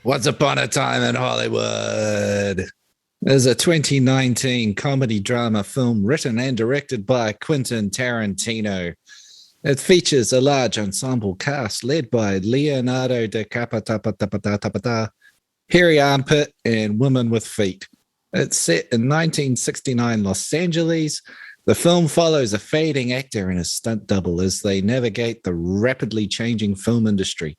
Once Upon a Time in Hollywood is a 2019 comedy drama film written and directed by Quentin Tarantino. It features a large ensemble cast led by Leonardo DiCaprio, Hairy Armpit, and Women with Feet. It's set in 1969 Los Angeles. The film follows a fading actor and his stunt double as they navigate the rapidly changing film industry.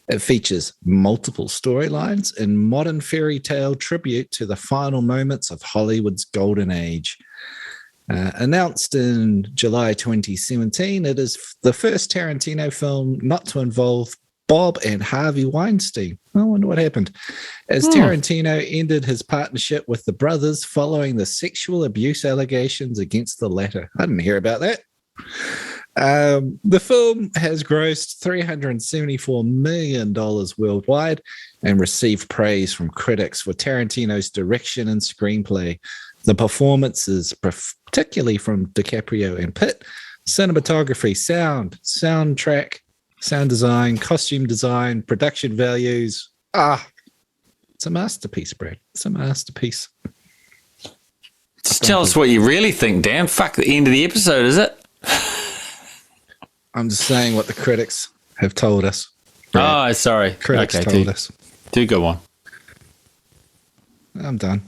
It features multiple storylines and modern fairy tale tribute to the final moments of Hollywood's golden age. Announced in July 2017, it is the first Tarantino film not to involve Bob and Harvey Weinstein. I wonder what happened. As Tarantino ended his partnership with the brothers following the sexual abuse allegations against the latter. I didn't hear about that. The film has grossed $374 million worldwide and received praise from critics for Tarantino's direction and screenplay. The performances, particularly from DiCaprio and Pitt, cinematography, sound, soundtrack, sound design, costume design, production values. It's a masterpiece, Brad. It's a masterpiece. Just tell us what you really think, Dan. Fuck, the end of the episode, is it? I'm just saying what the critics have told us. Brad. Oh, sorry. Critics told us. Do go on. I'm done.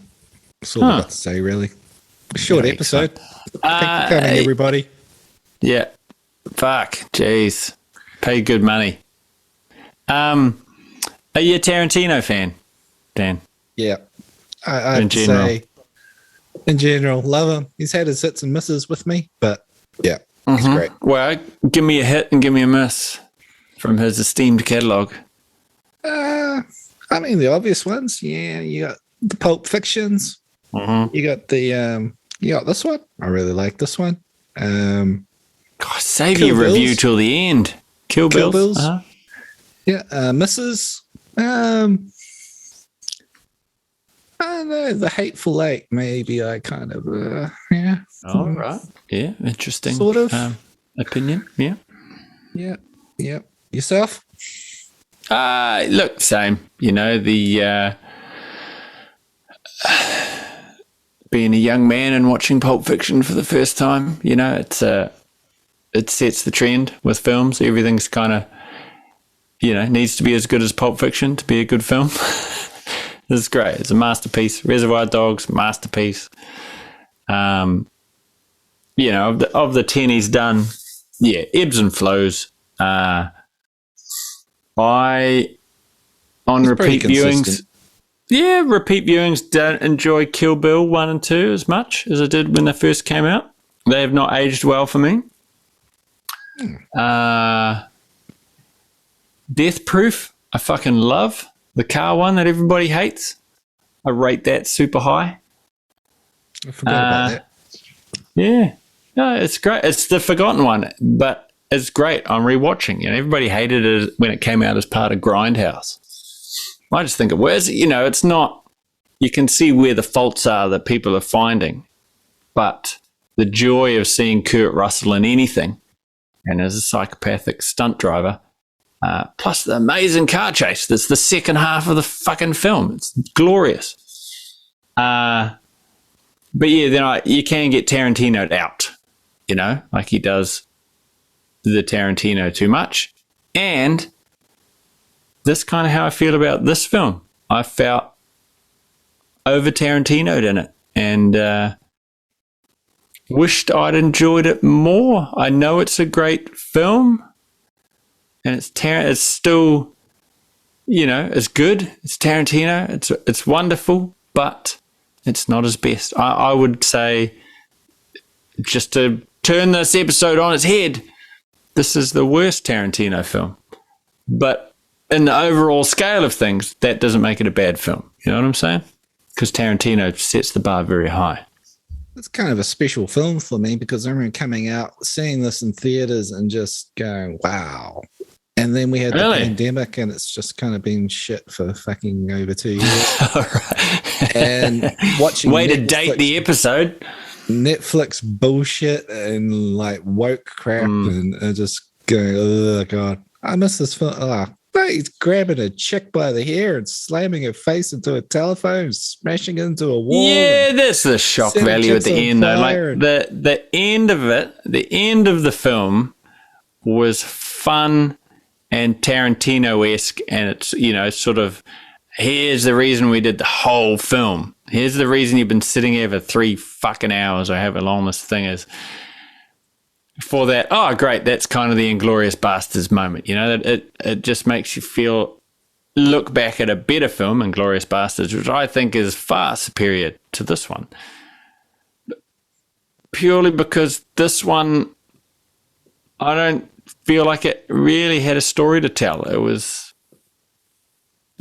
That's all I've got to say, really. A short episode. Thank you for coming, everybody. Yeah. Fuck. Jeez. Pay good money. Are you a Tarantino fan, Dan? Yeah. I'd say, in general, love him. He's had his hits and misses with me, but yeah, he's great. Well, give me a hit and give me a miss from his esteemed catalogue. I mean, the obvious ones. Yeah, you got the Pulp Fictions. You got the you got this one. I really like this one. God, save your review till the end. Kill Bills. Yeah, Mrs. I don't know, The Hateful Eight. Maybe I kind of yeah. Oh right. Yeah, interesting. Sort of opinion. Yeah. Yeah. Yourself? Look, same. You know, the being a young man and watching Pulp Fiction for the first time, you know, it sets the trend with films. Everything's kind of, you know, needs to be as good as Pulp Fiction to be a good film. This is great. It's a masterpiece. Reservoir Dogs, masterpiece. You know, of the 10 he's done, yeah, ebbs and flows. On repeat viewings, repeat viewings don't enjoy Kill Bill 1 and 2 as much as I did when they first came out. They have not aged well for me. Death Proof, I fucking love. The car one that everybody hates, I rate that super high. I forgot about that. Yeah. No, it's great. It's the forgotten one, but it's great. I'm rewatching. You know, everybody hated it when it came out as part of Grindhouse. I just think it was, you know, it's not, you can see where the faults are that people are finding, but the joy of seeing Kurt Russell in anything, and as a psychopathic stunt driver, plus the amazing car chase. That's the second half of the fucking film. It's glorious. But yeah, then you can get Tarantino'd out, you know, like he does the Tarantino too much. And this kind of how I feel about this film. I felt over Tarantino'd in it and wished I'd enjoyed it more. I know it's a great film. And it's still, you know, it's good. It's Tarantino. It's wonderful, but it's not his best. I would say, just to turn this episode on its head, this is the worst Tarantino film. But in the overall scale of things, that doesn't make it a bad film. You know what I'm saying? Because Tarantino sets the bar very high. It's kind of a special film for me because I remember coming out, seeing this in theaters and just going, wow. And then we had the pandemic and it's just kind of been shit for fucking over 2 years. Right. And watching way to date the episode. Netflix bullshit and like woke crap and just going, oh God, I miss this film. No, he's grabbing a chick by the hair and slamming her face into a telephone, smashing into a wall. Yeah, that's the shock value at the end, though. Like the end of it, the end of the film was fun and Tarantino-esque, and it's, you know, sort of, here's the reason we did the whole film. Here's the reason you've been sitting here for 3 fucking hours, or however long this thing is. For that, oh, great, that's kind of the Inglourious Basterds moment. You know, it just makes you look back at a better film, Inglourious Basterds, which I think is far superior to this one. Purely because this one, I don't feel like it really had a story to tell. It was,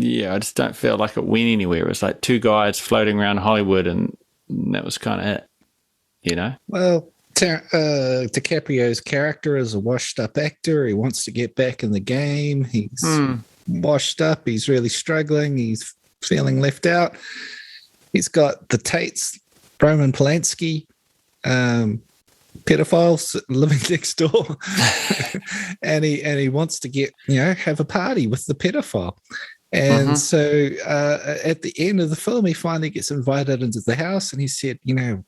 I just don't feel like it went anywhere. It was like 2 guys floating around Hollywood, and that was kind of it, you know? Well, DiCaprio's character is a washed-up actor. He wants to get back in the game. He's washed up. He's really struggling. He's feeling left out. He's got the Tates, Roman Polanski, pedophiles living next door, and he wants to get, have a party with the pedophile. And so at the end of the film, he finally gets invited into the house, and he said,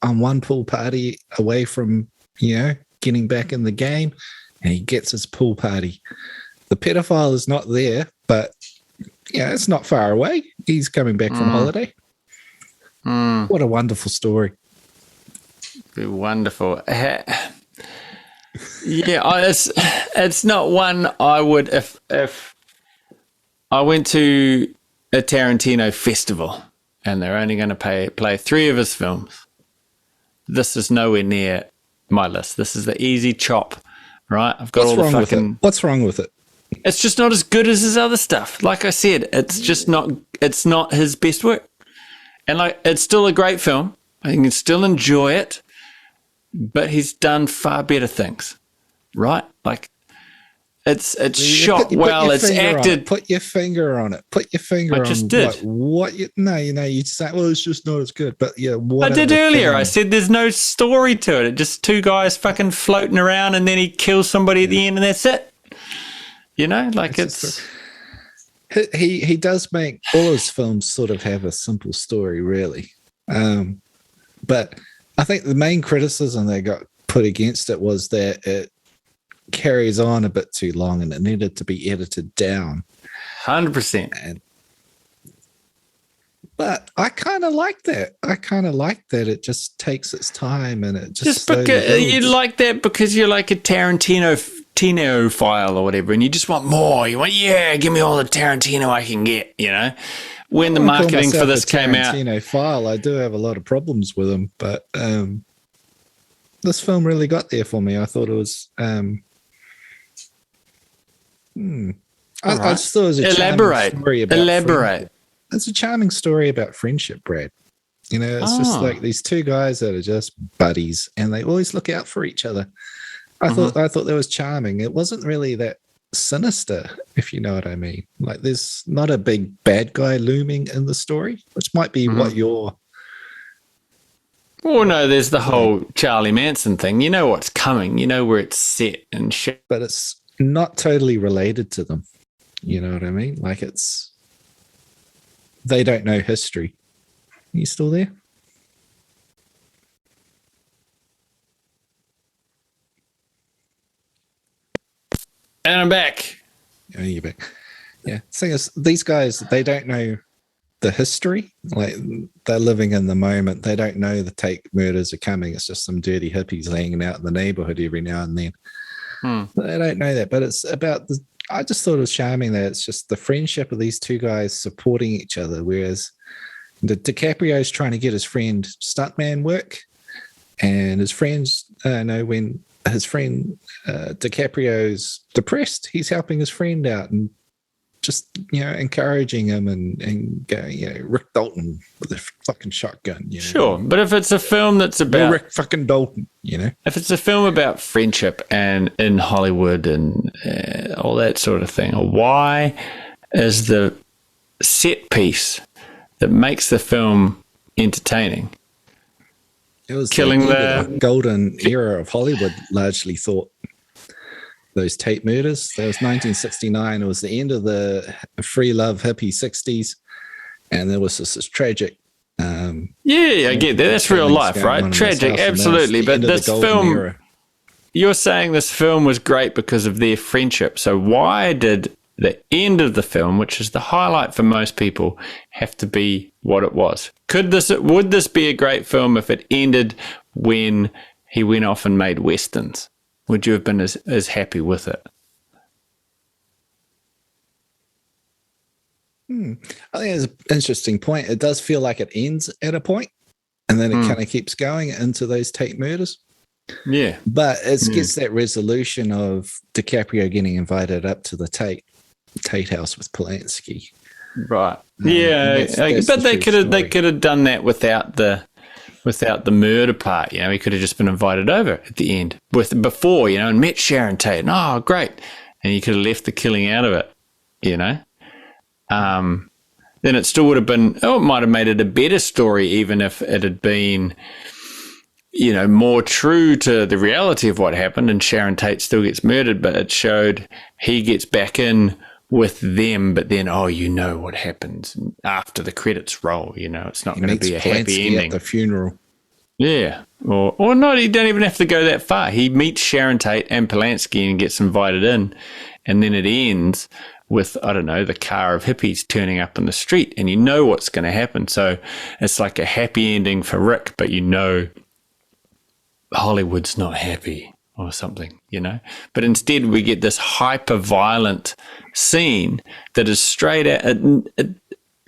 I'm one pool party away from, getting back in the game, and he gets his pool party. The pedophile is not there, but it's not far away. He's coming back from holiday. What a wonderful story. Wonderful. It's not one I would, if I went to a Tarantino festival and they're only going to play 3 of his films, this is nowhere near my list. This is the easy chop, right? I've got all the fucking... What's wrong with it? It's just not as good as his other stuff. Like I said, it's not his best work. And it's still a great film. I can still enjoy it, but he's done far better things, right? Like, it's shot well. It's acted. Put your finger on it. Put your finger on it. I just did. You say, well, it's just not as good. But I did earlier. I said there's no story to it. It's just 2 guys fucking floating around, and then he kills somebody at the end, and that's it. He does make all his films sort of have a simple story, really. But I think the main criticism they got put against it was that it carries on a bit too long and it needed to be edited down. 100%. But I kind of like that. It just takes its time, and it just because you like that because you're like a Tarantino file or whatever, and you just want more. You want, give me all the Tarantino I can get, When the marketing for this came out, Tarantino file, I do have a lot of problems with him, but this film really got there for me. I thought it was. I just thought it was a charming story about Elaborate. It's a charming story about friendship, Brad. It's just like these 2 guys that are just buddies, and they always look out for each other. I thought that was charming. It wasn't really that sinister, if you know what I mean. Like, there's not a big bad guy looming in the story, which might be what you're... Well, no, there's the whole Charlie Manson thing. You know what's coming. You know where it's set and shit. But it's not totally related to them. You know what I mean? Like, they don't know history. Are you still there? And I'm back. Oh, you're back. Yeah. Thing is, these guys, they don't know the history. Like, they're living in the moment. They don't know the Tate murders are coming. It's just some dirty hippies hanging out in the neighborhood every now and then. They don't know that. But it's about I just thought it was charming that it's just the friendship of these 2 guys supporting each other, whereas DiCaprio's trying to get his friend stuntman work, and his friends when his friend DiCaprio's depressed, he's helping his friend out and just encouraging him and going, Rick Dalton with a fucking shotgun. Sure, but if it's a film that's about Rick fucking Dalton, if it's a film about friendship and in Hollywood and all that sort of thing, why is the set piece that makes the film entertaining? It was killing the golden era of Hollywood, largely thought. those Tate murders. That was 1969. It was the end of the free love hippie 60s. And there was this tragic. I get that. That's real life, right? Tragic, absolutely. But this film, era. You're saying this film was great because of their friendship. So why did the end of the film, which is the highlight for most people, have to be what it was? Would this be a great film if it ended when he went off and made westerns? Would you have been as happy with it? I think it's an interesting point. It does feel like it ends at a point, and then it kind of keeps going into those Tate murders. Yeah. But it gets that resolution of DiCaprio getting invited up to the Tate house with Polanski. Right. That's but they could have done that without the murder part. You know, he could have just been invited over at the end before, you know, and met Sharon Tate. And, oh, great. And he could have left the killing out of it, you know. Then it still would have been, it might have made it a better story even if it had been, you know, more true to the reality of what happened and Sharon Tate still gets murdered, but it showed he gets back in with them, but then, you know what happens after the credits roll, you know, it's not going to be a happy ending. At the funeral. Yeah. Or not, he don't even have to go that far. He meets Sharon Tate and Polanski and gets invited in, and then it ends with, I don't know, the car of hippies turning up in the street, and you know what's going to happen. So it's like a happy ending for Rick, but you know Hollywood's not happy or something, you know. But instead we get this hyper-violent scene that is straight out,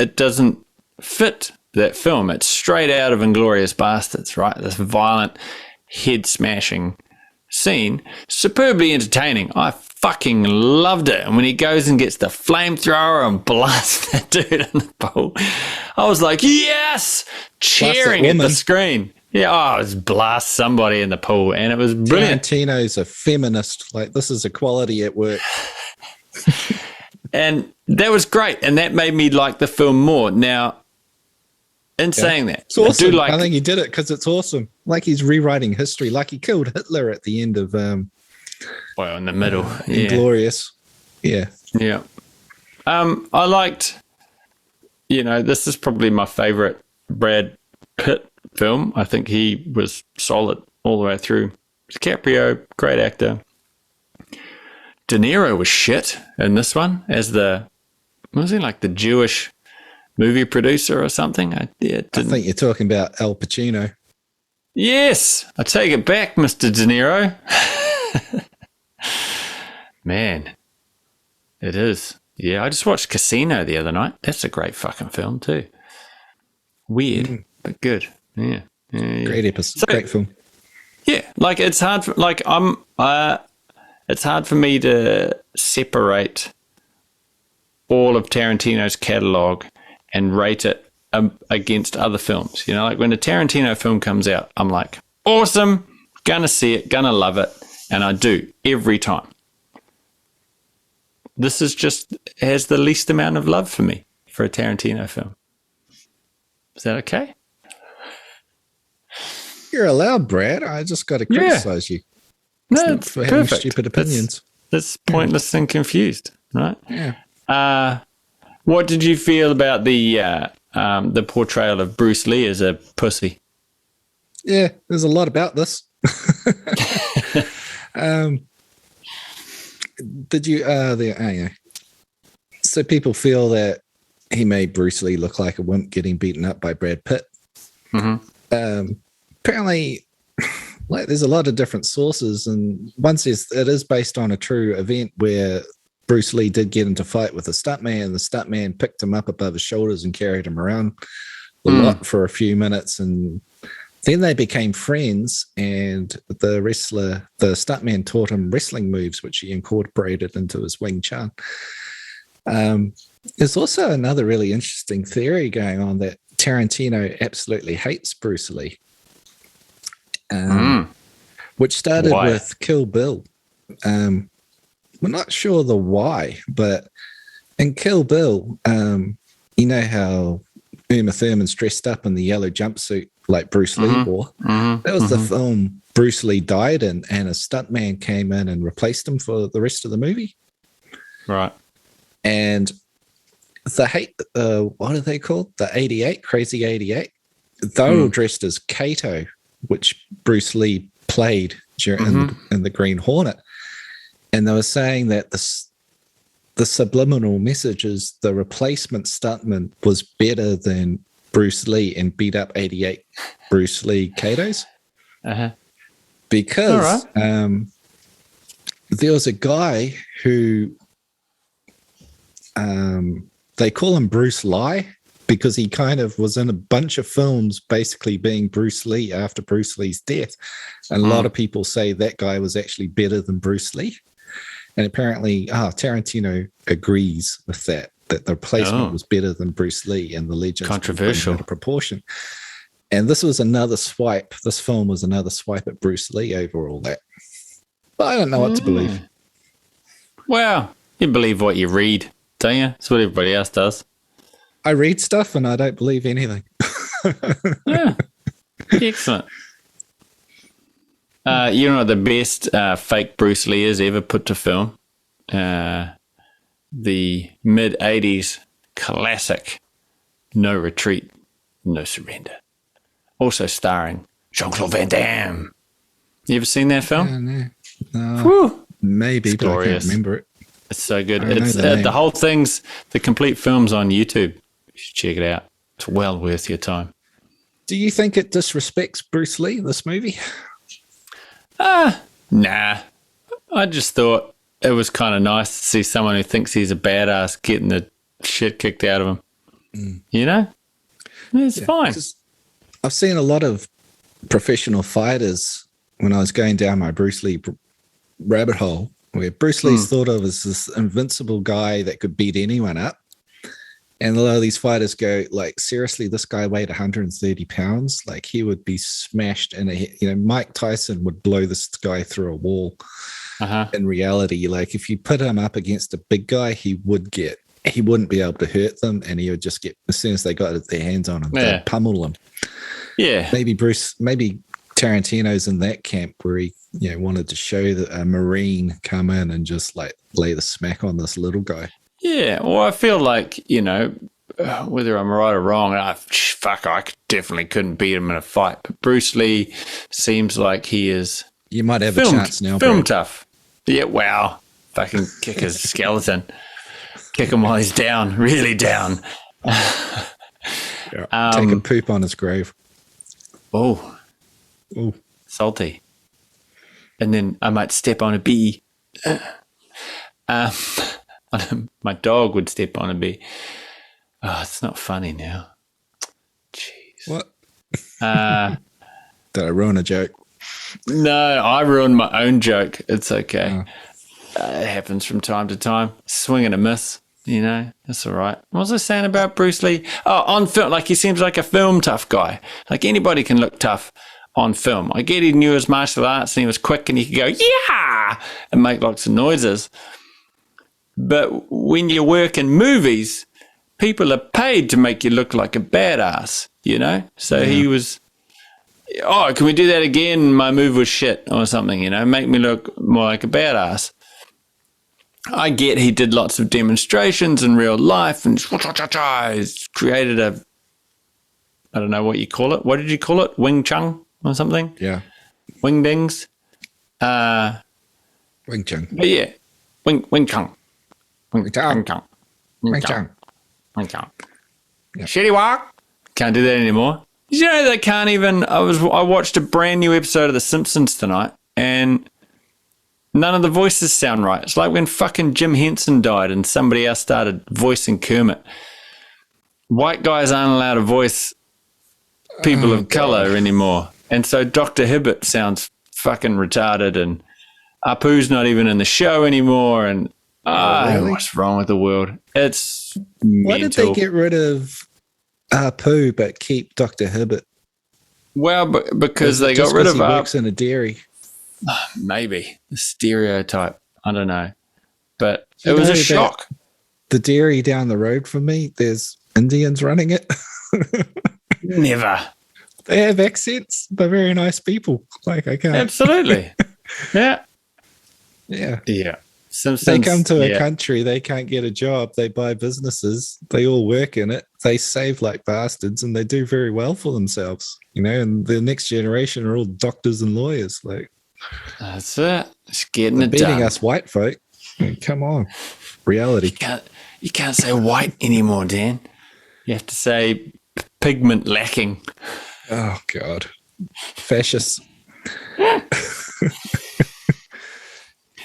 it doesn't fit that film. It's straight out of Inglourious Bastards, right? This violent, head-smashing scene, superbly entertaining. I fucking loved it. And when he goes and gets the flamethrower and blasts that dude in the pool, I was like, yes, cheering at the screen. Yeah, I was blast somebody in the pool, and it was brilliant. Tarantino's a feminist. Like, this is equality at work. And that was great, and that made me like the film more. Now, in saying that, it's awesome. I think he did it because it's awesome. Like, he's rewriting history. Like, he killed Hitler at the end of in the middle. Inglorious. Yeah. Yeah. I liked, you know, this is probably my favorite Brad Pitt film. I think he was solid all the way through. DiCaprio, great actor. De Niro was shit in this one as was he like the Jewish movie producer or something? I think you're talking about Al Pacino. Yes, I take it back, Mr. De Niro. Man, it is. Yeah, I just watched Casino the other night. That's a great fucking film too. Weird, but good. Yeah. Great episode. Great film. Yeah, like it's hard for, like it's hard for me to separate all of Tarantino's catalog and rate it against other films. You know, like when a Tarantino film comes out, I'm like, awesome, gonna see it, gonna love it, and I do every time. This is just has the least amount of love for me for a Tarantino film. Is that okay? You're allowed, Brad. I just got to criticize you. No, it's for having stupid opinions. That's pointless and confused, right? Yeah. What did you feel about the portrayal of Bruce Lee as a pussy? Yeah, there's a lot about this. Did you? So people feel that he made Bruce Lee look like a wimp getting beaten up by Brad Pitt. Mm-hmm. Apparently, like, there's a lot of different sources, and one says it is based on a true event where Bruce Lee did get into a fight with a stuntman, and the stuntman picked him up above his shoulders and carried him around a lot for a few minutes, and then they became friends, and the stuntman taught him wrestling moves, which he incorporated into his Wing Chun. There's also another really interesting theory going on that Tarantino absolutely hates Bruce Lee, which started with Kill Bill. We're not sure the why, but in Kill Bill, you know how Uma Thurman's dressed up in the yellow jumpsuit like Bruce Lee wore. That was the film Bruce Lee died in, and a stuntman came in and replaced him for the rest of the movie. Right. And what are they called? The 88, Crazy 88. They were all dressed as Kato, which Bruce Lee played in the Green Hornet. And they were saying that the subliminal message is the replacement stuntman was better than Bruce Lee and beat up 88 Bruce Lee Katos. Because there was a guy who they call him Bruce Lie because he kind of was in a bunch of films basically being Bruce Lee after Bruce Lee's death. And a lot of people say that guy was actually better than Bruce Lee. And apparently, Tarantino agrees with that the replacement was better than Bruce Lee, and the legends controversial out of proportion. And this was another swipe. This film was another swipe at Bruce Lee over all that. But I don't know what to believe. Well, you believe what you read, don't you? That's what everybody else does. I read stuff and I don't believe anything. Yeah. Excellent. You know what the best fake Bruce Lee is ever put to film? The mid-'80s classic No Retreat, No Surrender. Also starring Jean-Claude Van Damme. You ever seen that film? No. Maybe, but I can't remember it. It's so good. It's the whole thing's, the complete film's on YouTube. You should check it out. It's well worth your time. Do you think it disrespects Bruce Lee, this movie? Nah. I just thought it was kind of nice to see someone who thinks he's a badass getting the shit kicked out of him. You know? It's fine. I've seen a lot of professional fighters when I was going down my Bruce Lee rabbit hole, where Bruce Lee's thought of as this invincible guy that could beat anyone up. And a lot of these fighters go, like, seriously, this guy weighed 130 pounds. Like, he would be smashed. And, Mike Tyson would blow this guy through a wall. In reality, like, if you put him up against a big guy, he wouldn't be able to hurt them. And he would just get, as soon as they got their hands on him, they'd pummel him. Yeah. Maybe Tarantino's in that camp where he, wanted to show that a Marine come in and just, like, lay the smack on this little guy. Yeah, well, I feel like, whether I'm right or wrong, I definitely couldn't beat him in a fight. But Bruce Lee seems like he is... You might have a chance now, film tough. Yeah, wow. Fucking kick his skeleton. Kick him while he's down, really down. Take a poop on his grave. Oh. Salty. And then I might step on a bee. My dog would step on a bee. Oh, it's not funny now. Jeez. What? Did I ruin a joke? No, I ruined my own joke. It's okay. It happens from time to time. Swing and a miss, That's all right. What was I saying about Bruce Lee? Oh, on film, like he seems like a film tough guy. Like anybody can look tough on film. I get he knew his martial arts and he was quick and he could go, yeah, and make lots of noises. But when you work in movies, people are paid to make you look like a badass, So he was, can we do that again? My move was shit or something, make me look more like a badass. I get he did lots of demonstrations in real life and he's created I don't know what you call it. What did you call it? Wing Chun or something? Yeah. Wing Dings? Wing Chun. But yeah, Wing Chun. Wing Chun. Shitty walk. Can't do that anymore. Did you know they can't even... I watched a brand new episode of The Simpsons tonight and none of the voices sound right. It's like when fucking Jim Henson died and somebody else started voicing Kermit. White guys aren't allowed to voice people of colour anymore. And so Dr. Hibbert sounds fucking retarded and Apu's not even in the show anymore and really? What's wrong with the world? It's Why mental. did they get rid of Apu but keep Dr. Hibbert? Well, because they got rid of he works in a dairy. Maybe. The stereotype. I don't know. But it was a shock. The dairy down the road from me, there's Indians running it. Never. They have accents. They're very nice people. Like, I can't. Absolutely. Yeah. Yeah. Yeah. Simpsons, They come to a country, they can't get a job, they buy businesses, they all work in it, they save like bastards, and they do very well for themselves, and the next generation are all doctors and lawyers. Like, that's it. Just getting it beating done. us white folk. Come on. Reality. You can't say white anymore, Dan. You have to say pigment lacking. Oh, God. Fascists.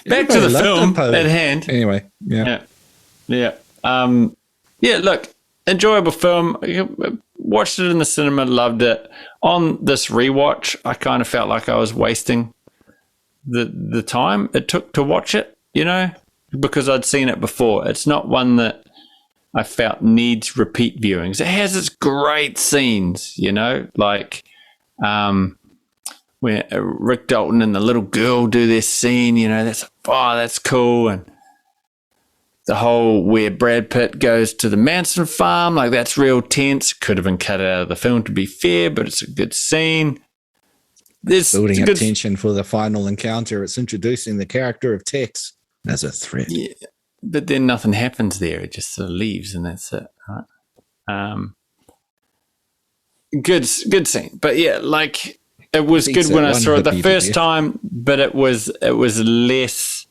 Back to the film at hand. Anyway, yeah. Yeah. Look, enjoyable film. Watched it in the cinema, loved it. On this rewatch, I kind of felt like I was wasting the time it took to watch it, because I'd seen it before. It's not one that I felt needs repeat viewings. It has its great scenes, like where Rick Dalton and the little girl do this scene, that's cool. And the whole where Brad Pitt goes to the Manson farm, like that's real tense. Could have been cut out of the film, to be fair, but it's a good scene. Building up tension for the final encounter. It's introducing the character of Tex as a threat. Yeah, but then nothing happens there. It just sort of leaves, and that's it. Right? Good scene. But yeah, like it was good when I saw it the first time, but it was less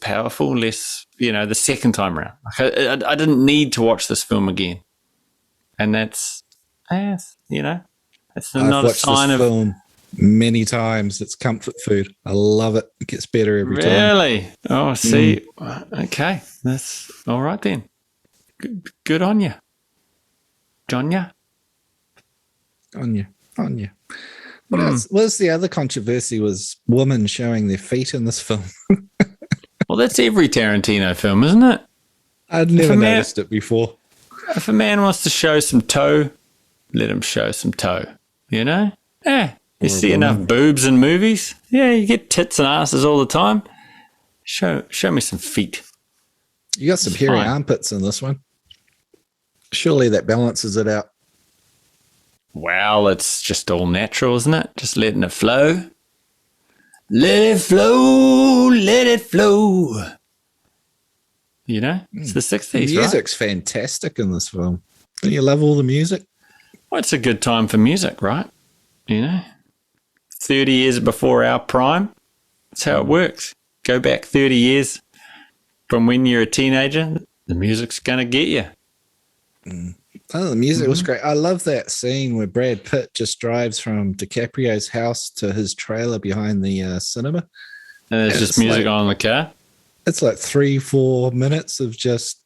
powerful, less, the second time around. Like I didn't need to watch this film again, and that's it's not a sign of film many times. It's comfort food. I love it. It gets better every time. Really? Oh, see, okay, that's all right then. Good on you, Jonya. On you. What else? What was the other controversy? Was women showing their feet in this film? Well, that's every Tarantino film, isn't it? I'd never noticed it before. If a man wants to show some toe, let him show some toe. You see enough boobs in movies. Yeah, you get tits and asses all the time. Show me some feet. You got some hairy armpits in this one. Surely that balances it out. Well, it's just all natural, isn't it? Just letting it flow. Let it flow, let it flow. It's the 60s, the music's fantastic in this film. Don't you love all the music? Well, it's a good time for music, right? 30 years before our prime. That's how it works. Go back 30 years from when you're a teenager, the music's going to get you. Oh, the music was great. I love that scene where Brad Pitt just drives from DiCaprio's house to his trailer behind the cinema. And there's just music on in the car? It's like 3-4 minutes of just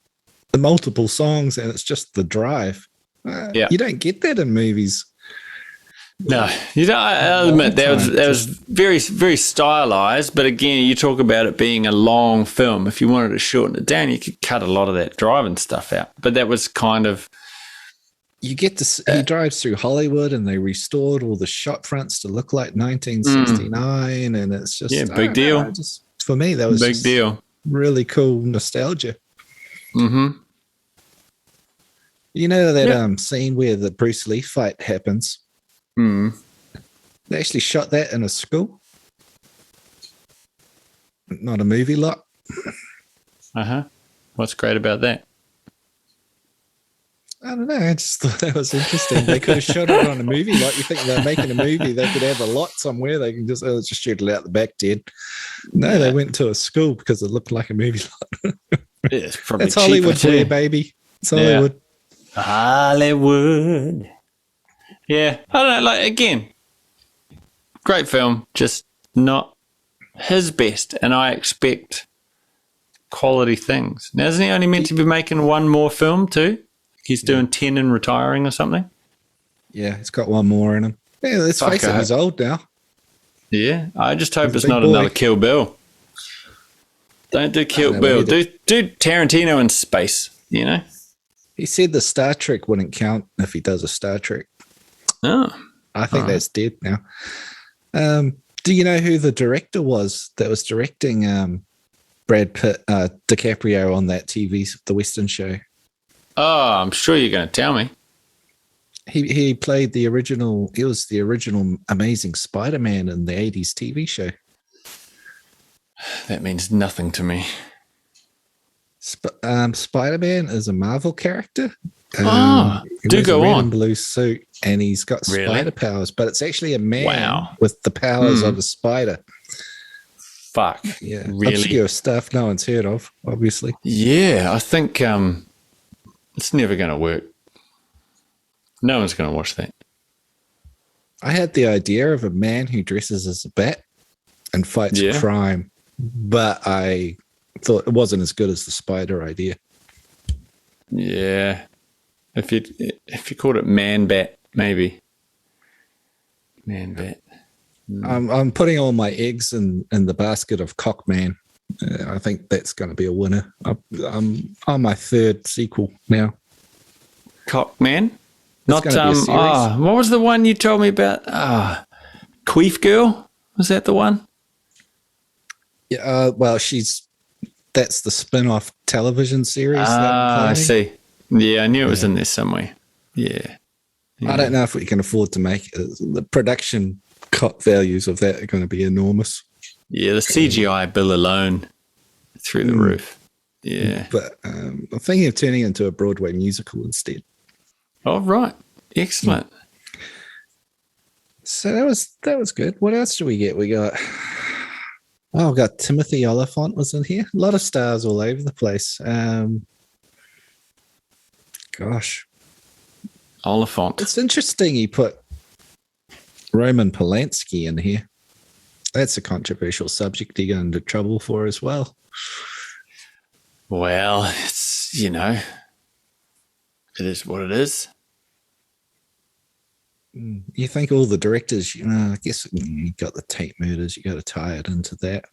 the multiple songs, and it's just the drive. You don't get that in movies. No, I'll admit that was very, very stylized. But again, you talk about it being a long film. If you wanted to shorten it down, you could cut a lot of that driving stuff out. But that was kind of... You get to he drives through Hollywood, and they restored all the shot fronts to look like 1969, and it's just big deal. Just for me, that was big deal. Really cool nostalgia. You know that scene where the Bruce Lee fight happens? They actually shot that in a school, not a movie lot. What's great about that? I don't know. I just thought that was interesting. They could have shot it on a movie lot. You think they're making a movie, they could have a lot somewhere. They can just shoot it out the back, dead. No, they went to a school because it looked like a movie lot. It's probably That's Hollywood for you, baby. It's Hollywood. Yeah. Hollywood. Yeah. I don't know. Like, again, great film, just not his best. And I expect quality things. Now, isn't he only meant to be making one more film too? He's doing 10 and retiring or something? Yeah, he's got one more in him. Yeah, let's face it, he's old now. Yeah, I just hope it's not another Kill Bill. Don't do Kill Bill. Do Tarantino in space, He said the Star Trek wouldn't count if he does a Star Trek. Oh. I think that's dead now. Do you know who the director was that was directing Brad Pitt, DiCaprio on that the Western show? Oh, I'm sure you're going to tell me. He played the original. He was the original Amazing Spider-Man in the 80s TV show. That means nothing to me. Spider-Man is a Marvel character. Do go red on. and blue suit, and he's got spider powers, but it's actually a man with the powers of a spider. Fuck. Yeah, really? Obscure stuff no one's heard of, obviously. Yeah, I think it's never going to work. No one's going to watch that. I had the idea of a man who dresses as a bat and fights crime, but I thought it wasn't as good as the spider idea. Yeah. If you called it Man Bat, maybe. Man Bat. I'm putting all my eggs in the basket of Cockman. I think that's going to be a winner. I'm on my third sequel now. Cockman? Not what was the one you told me about? Queef Girl? Was that the one? Yeah. Well, that's the spin-off television series. I see. Yeah, I knew it was in there somewhere. Yeah. I don't know if we can afford to make it. The production values of that are going to be enormous. Yeah, the CGI bill alone through the roof. Yeah. But I'm thinking of turning it into a Broadway musical instead. Oh, right. Excellent. So that was good. What else do we get? We got Timothy Oliphant was in here. A lot of stars all over the place. Oliphant. It's interesting he put Roman Polanski in here. That's a controversial subject he got into trouble for as well. Well, it's, it is what it is. You think all the directors, I guess you got the Tate murders, you got to tie it into that.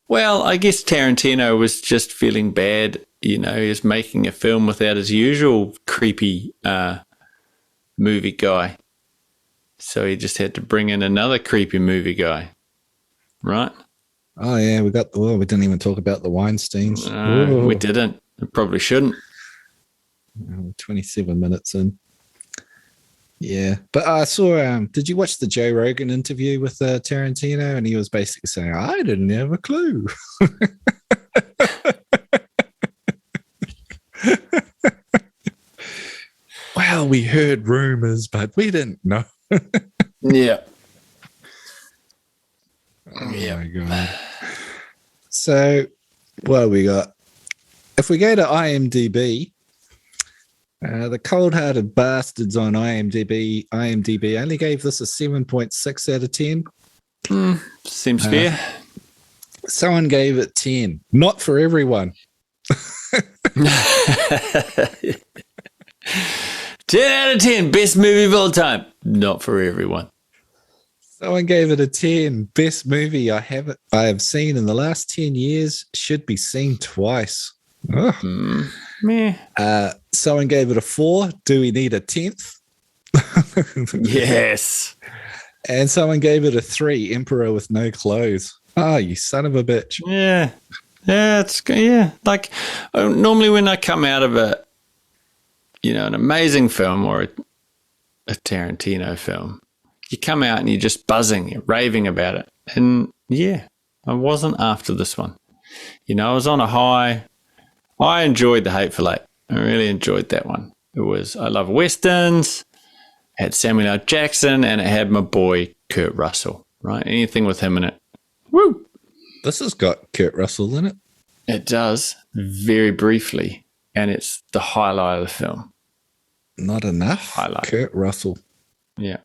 Well, I guess Tarantino was just feeling bad. He was making a film without his usual creepy movie guy. So he just had to bring in another creepy movie guy. Right? Oh, yeah, we didn't even talk about the Weinsteins. We didn't. We probably shouldn't. 27 minutes in. Yeah, but I saw. Did you watch the Joe Rogan interview with Tarantino? And he was basically saying, "I didn't have a clue." Well, we heard rumors, but we didn't know. Yeah. Oh my God. So, what we got? If we go to IMDb. The Cold-Hearted Bastards on IMDb only gave this a 7.6 out of 10. Seems fair. Someone gave it 10. Not for everyone. 10 out of 10. Best movie of all time. Not for everyone. Someone gave it a 10. Best movie I have seen in the last 10 years. Should be seen twice. Meh. Someone gave it a 4. Do we need a 10th? Yes. And someone gave it a 3. Emperor with No Clothes. Oh, you son of a bitch. Yeah. Yeah, like normally when I come out of an amazing film or a Tarantino film, you come out and you're just buzzing, you're raving about it. And yeah, I wasn't after this one. I was on a high. I enjoyed The Hateful Eight. I really enjoyed that one. I love Westerns, it had Samuel L. Jackson, and it had my boy Kurt Russell, right? Anything with him in it. Woo! This has got Kurt Russell in it. It does, very briefly, and it's the highlight of the film. Not enough. Highlight. Kurt Russell. Yeah.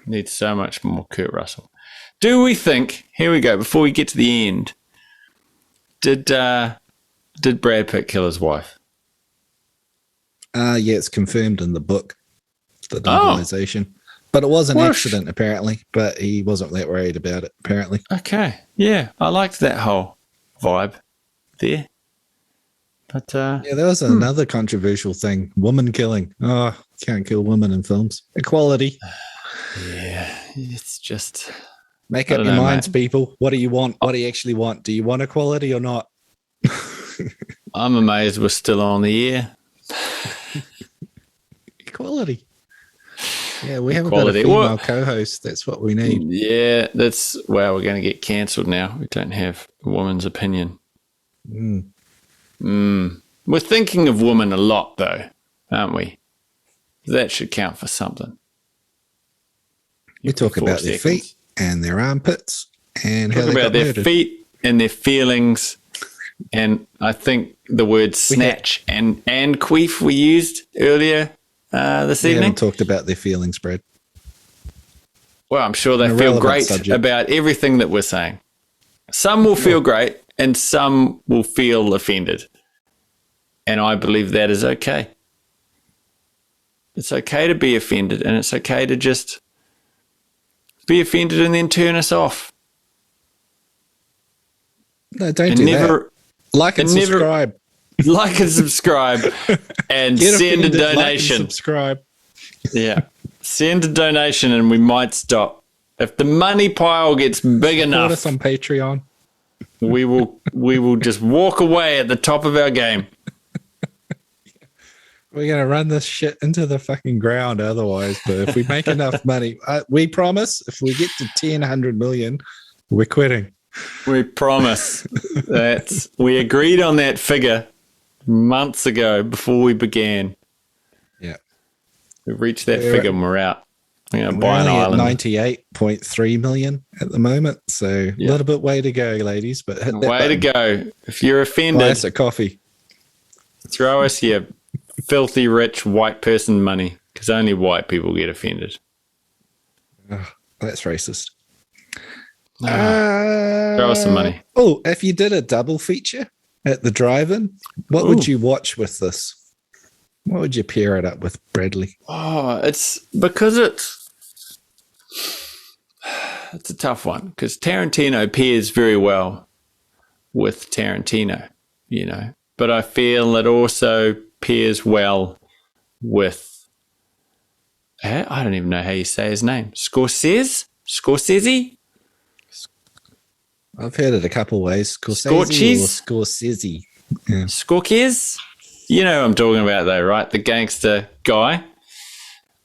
Needs so much more Kurt Russell. Do we think, here we go, before we get to the end, did Brad Pitt kill his wife? Yeah, it's confirmed in the book, the novelization. But it was an accident, apparently. But he wasn't that worried about it, apparently. Okay. Yeah, I liked that whole vibe there. But yeah, there was another controversial thing. Woman killing. Oh, can't kill women in films. Equality. Yeah, it's just... Make up your minds, people. What do you want? What do you actually want? Do you want equality or not? I'm amazed we're still on the air. Equality. Yeah, we haven't Equality. got a female co-host. That's what we need. Yeah, we're going to get cancelled now. We don't have a woman's opinion. We're thinking of women a lot, though, aren't we? That should count for something. We talk about their feet and their armpits and how they got their murdered. Feet and their feelings. And I think the word snatch and queef we used earlier this evening. We haven't talked about their feelings, Brad. Well, I'm sure they feel great about everything that we're saying. Some will feel great and some will feel offended. And I believe that is okay. It's okay to be offended, and it's okay to just be offended and then turn us off. No, don't do that. Like and subscribe. Like and subscribe and send a donation. Like and subscribe. Yeah. Send a donation and we might stop. If the money pile gets big enough. Support us on Patreon. We will just walk away at the top of our game. We're going to run this shit into the fucking ground otherwise. But if we make enough money, we promise if we get to 100 million, we're quitting. We promise. that we agreed on that figure months ago before we began. Yeah. We've reached that figure and we're out. We're going to buy an island. 98.3 million at the moment. So a little bit way to go, ladies. But hit that way to go. If you're offended, buy us a coffee. Throw us your filthy rich white person money, because only white people get offended. Oh, that's racist. Throw us some money. Oh, if you did a double feature at the drive-in, what would you watch with this? What would you pair it up with, Bradley? Oh, it's because it's a tough one, because Tarantino pairs very well with Tarantino, you know, but I feel it also pairs well with, I don't even know how you say his name. Scorsese? I've heard it a couple ways. Scorsese. Yeah. Scorsese? You know what I'm talking about though, right? The gangster guy.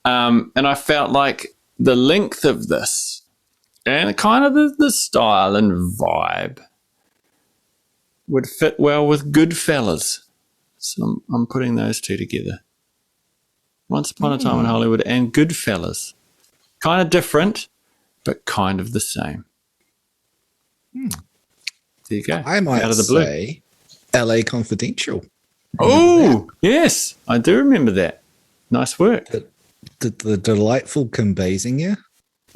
And I felt like the length of this and kind of the style and vibe would fit well with Goodfellas. So I'm putting those two together. Once Upon a Time in Hollywood and Goodfellas. Kind of different, but kind of the same. There you go. I might say LA Confidential. Oh, yes. I do remember that. Nice work. The delightful Kim Basinger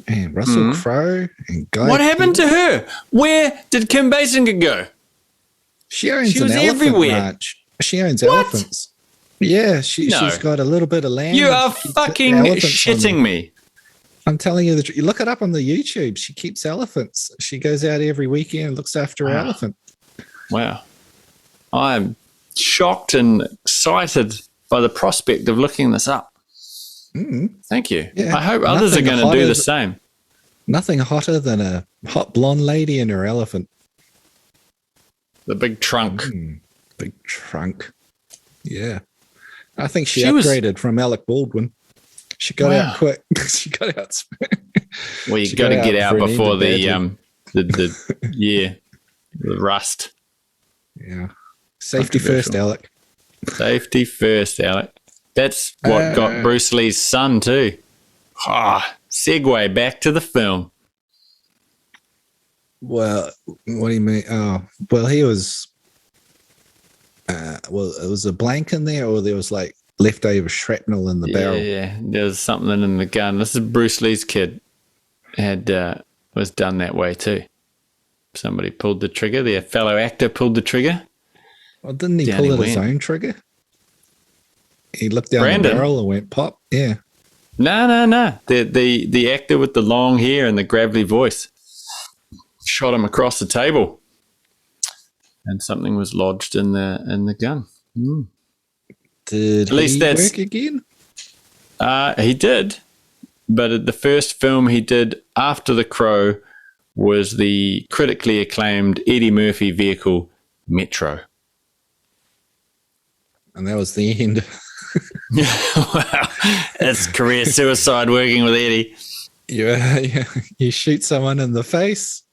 and Russell Crowe and Guy. What happened to her? Where did Kim Basinger go? She owns an elephant ranch. She owns elephants. Yeah, she's got a little bit of land. You are fucking shitting me. I'm telling you the truth. You look it up on the YouTube. She keeps elephants. She goes out every weekend and looks after her elephant. Wow. I'm shocked and excited by the prospect of looking this up. Thank you. Yeah, I hope others are going to do the same. Nothing hotter than a hot blonde lady and her elephant. The big trunk. Big trunk. Yeah. I think she upgraded from Alec Baldwin. She got out quick. She got out. Well, you got to get out before the rust. Yeah. Safety first, Alec. Safety first, Alec. That's what got Bruce Lee's son too. Segue back to the film. Well, what do you mean? Oh, well, he was. It was a blank in there, or there was like leftover shrapnel in the barrel. Yeah, there was something in the gun. This is Bruce Lee's kid. Was done that way too. Somebody pulled the trigger. Their fellow actor pulled the trigger. Well, didn't he pull his own trigger? He looked down the barrel and went pop. Yeah. No. The actor with the long hair and the gravelly voice shot him across the table, and something was lodged in the gun. Did he work again? He did, but the first film he did after The Crow was the critically acclaimed Eddie Murphy vehicle Metro. And that was the end. Wow. That's career suicide working with Eddie. You shoot someone in the face,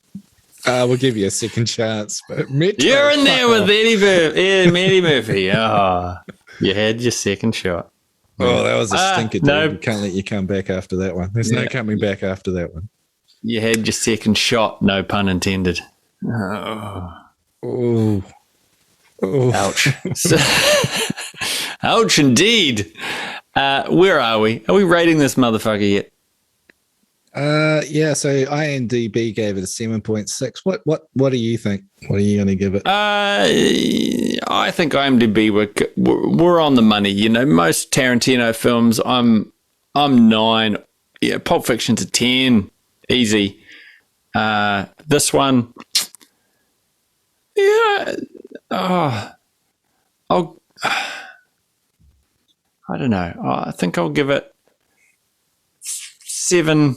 we'll give you a second chance. But you're in there with Eddie Murphy. Oh, you had your second shot. Oh, that was a stinker, dude. No. We can't let you come back after that one. There's no coming back after that one. You had your second shot, no pun intended. Oh. Ouch. Ouch indeed. Where are we? Are we rating this motherfucker yet? Yeah, so IMDb gave it a 7.6. What do you think? What are you going to give it? I think IMDb we're on the money. You know, most Tarantino films, I'm 9. Yeah, Pulp Fiction's a 10, easy. This one, yeah. I don't know. I think I'll give it 7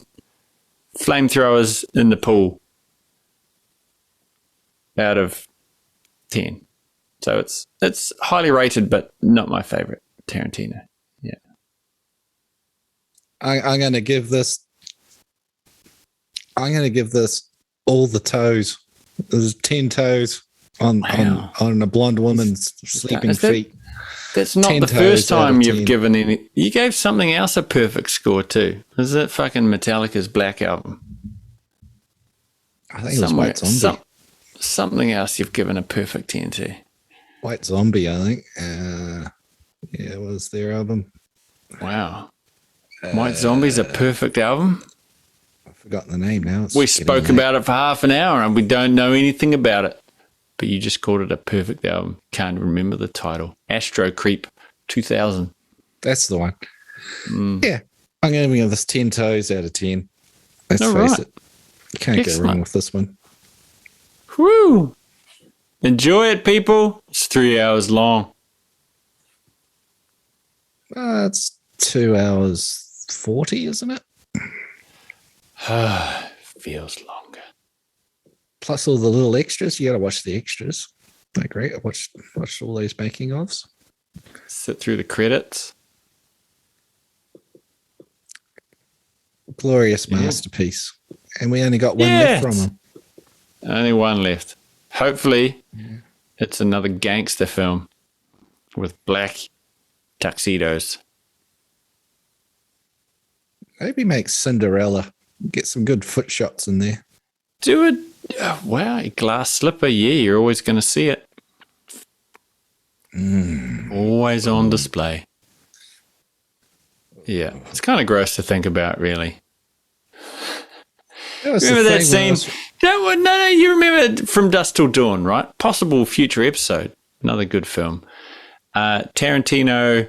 flamethrowers in the pool out of 10. So it's highly rated, but not my favorite Tarantino. Yeah. I'm going to give this all the toes. There's 10 toes on a blonde woman's sleeping feet. That's not the first time you've given any. You gave something else a perfect score too. Is it fucking Metallica's Black Album? I think it was White Zombie. Something else you've given a perfect 10 to. White Zombie, I think. Yeah, it was their album. Wow. White Zombie's a perfect album? I've forgotten the name now. We spoke about it for half an hour and we don't know anything about it. But you just called it a perfect album. Can't remember the title. Astro Creep 2000. That's the one. Yeah. I'm going to give this 10 toes out of 10. Let's face it. You can't go wrong with this one. Woo! Enjoy it, people. It's 3 hours long. It's 2 hours 40, isn't it? Feels longer. Plus all the little extras. You got to watch the extras. They're great. I watched all those making ofs. Sit through the credits. Glorious masterpiece. And we only got one left from them. Only one left. Hopefully, it's another gangster film with black tuxedos. Maybe make Cinderella. Get some good foot shots in there. Do it. Wow, a glass slipper. Yeah, you're always going to see it. Always on display. Yeah, it's kind of gross to think about, really. Remember that scene? No, you remember From Dusk Till Dawn, right? Possible future episode. Another good film. Tarantino,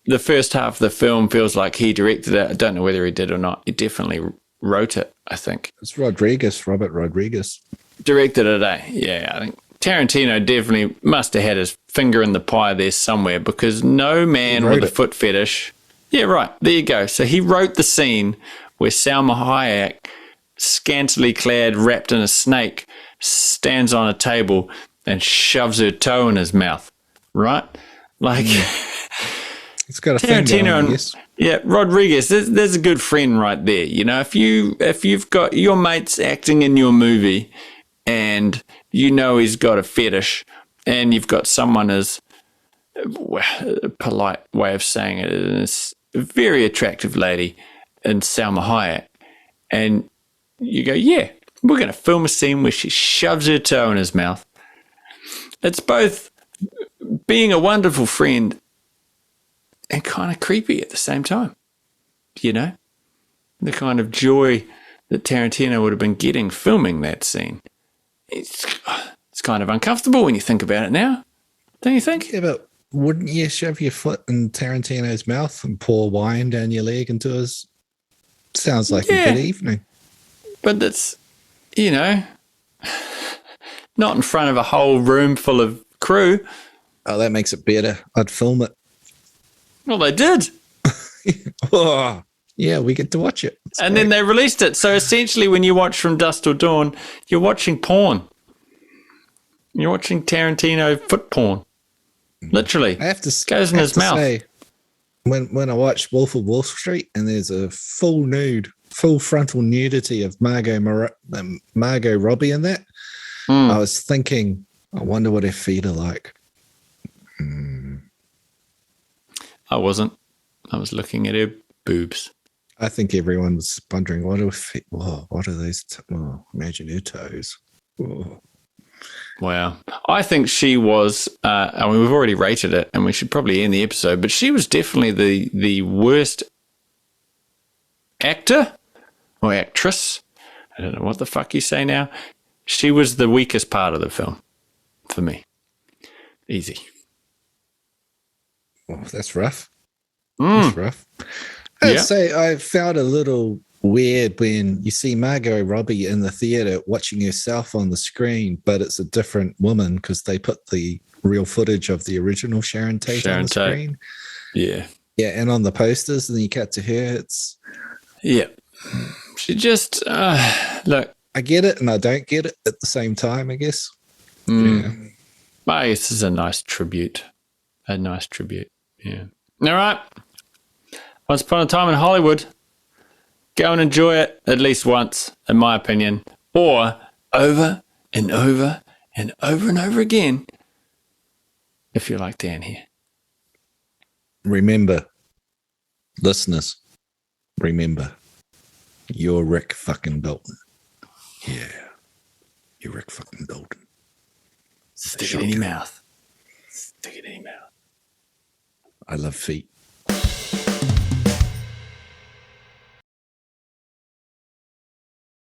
the first half of the film feels like he directed it. I don't know whether he did or not. He definitely wrote it, I think. It's Robert Rodriguez. Directed it, eh? Yeah, I think Tarantino definitely must have had his finger in the pie there somewhere because no man with a foot fetish. Yeah, right. There you go. So he wrote the scene where Salma Hayek, scantily clad, wrapped in a snake, stands on a table and shoves her toe in his mouth, right? Like, it's got a Tarantino finger, yes. Yeah, Rodriguez, there's a good friend right there. You know, if you've got your mates acting in your movie and you know he's got a fetish and you've got someone as, a polite way of saying it, is a very attractive lady in Salma Hayek, and you go, yeah, we're going to film a scene where she shoves her toe in his mouth. It's both being a wonderful friend and kind of creepy at the same time, you know? The kind of joy that Tarantino would have been getting filming that scene. It's kind of uncomfortable when you think about it now, don't you think? Yeah, but wouldn't you shove your foot in Tarantino's mouth and pour wine down your leg into his... Sounds like a good evening. But that's, you know, not in front of a whole room full of crew. Oh, that makes it better. I'd film it. Well, they did. Oh, yeah, we get to watch it. And then they released it. So essentially when you watch From Dusk Till Dawn, you're watching porn. You're watching Tarantino foot porn. Literally. I have to goes in his mouth. say, when I watch Wolf of Wall Street and there's a full frontal nudity of Margot Robbie in that, I was thinking, I wonder what her feet are like. I wasn't. I was looking at her boobs. I think everyone was wondering, what are those? Imagine her toes. Whoa. Wow. I think she was, we've already rated it and we should probably end the episode, but she was definitely the worst actor or actress. I don't know what the fuck you say now. She was the weakest part of the film for me. Easy. Oh, that's rough. That's rough. I'd say I felt a little weird when you see Margot Robbie in the theater watching herself on the screen, but it's a different woman because they put the real footage of the original Sharon Tate on the screen. Yeah. Yeah, and on the posters, and then you cut to her. It's she just look. I get it, and I don't get it at the same time. I guess. Yeah. I guess it's a nice tribute. Yeah. All right. Once Upon a Time in Hollywood. Go and enjoy it at least once, in my opinion, or over and over and over and over again, if you're like Dan here. Remember, listeners, you're Rick fucking Dalton. Yeah, you're Rick fucking Dalton. Stick it in your mouth. I love feet.